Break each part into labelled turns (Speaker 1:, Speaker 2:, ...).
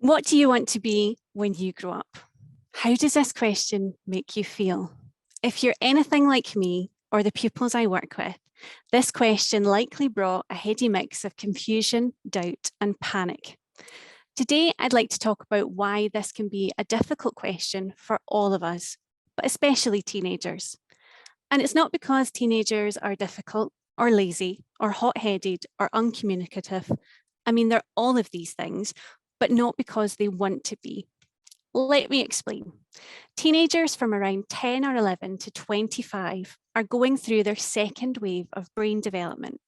Speaker 1: What do you want to be when you grow up? How does this question make you feel? If you're anything like me or the pupils I work with, this question likely brought a heady mix of confusion, doubt, and panic. Today, I'd like to talk about why this can be a difficult question for all of us, but especially teenagers. And it's not because teenagers are difficult or lazy or hot-headed or uncommunicative. I mean, they're all of these things, but not because they want to be. Let me explain. Teenagers from around 10 or 11 to 25 are going through their second wave of brain development.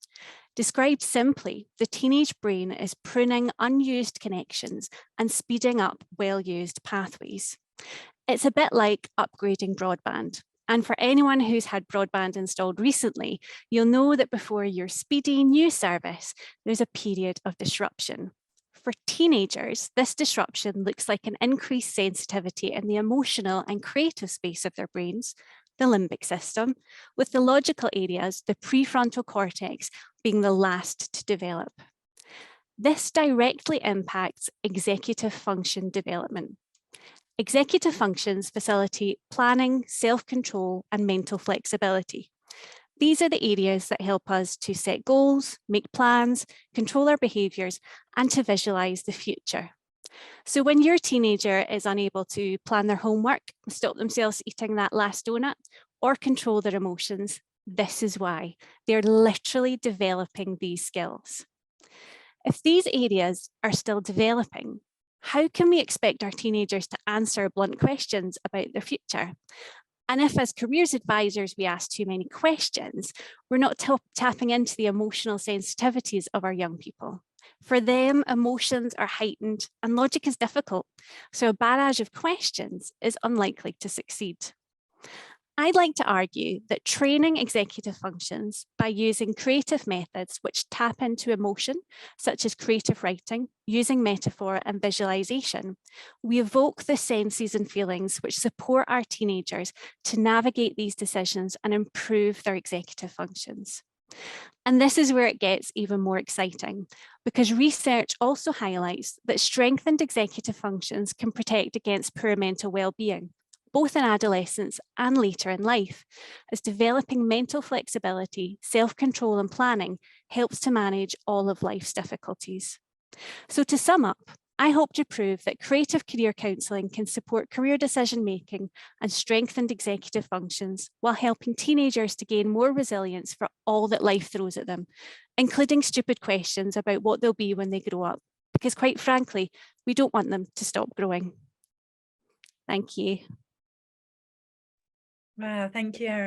Speaker 1: Described simply, the teenage brain is pruning unused connections and speeding up well-used pathways. It's a bit like upgrading broadband. And for anyone who's had broadband installed recently, you'll know that before your speedy new service, there's a period of disruption. For teenagers, this disruption looks like an increased sensitivity in the emotional and creative space of their brains, the limbic system, with the logical areas, the prefrontal cortex, being the last to develop. This directly impacts executive function development. Executive functions facilitate planning, self-control, and mental flexibility. These are the areas that help us to set goals, make plans, control our behaviours, and to visualise the future. So when your teenager is unable to plan their homework, stop themselves eating that last donut, or control their emotions, this is why. They're literally developing these skills. If these areas are still developing, how can we expect our teenagers to answer blunt questions about their future? And if as careers advisors we ask too many questions, we're not tapping into the emotional sensitivities of our young people. For them, emotions are heightened and logic is difficult, so a barrage of questions is unlikely to succeed. I'd like to argue that training executive functions by using creative methods which tap into emotion, such as creative writing, using metaphor and visualization, we evoke the senses and feelings which support our teenagers to navigate these decisions and improve their executive functions. And this is where it gets even more exciting, because research also highlights that strengthened executive functions can protect against poor mental well-being, both in adolescence and later in life, as developing mental flexibility, self-control and planning helps to manage all of life's difficulties. So to sum up, I hope to prove that creative career counselling can support career decision-making and strengthened executive functions while helping teenagers to gain more resilience for all that life throws at them, including stupid questions about what they'll be when they grow up, because quite frankly, we don't want them to stop growing. Thank you.
Speaker 2: Wow, thank you, Erin.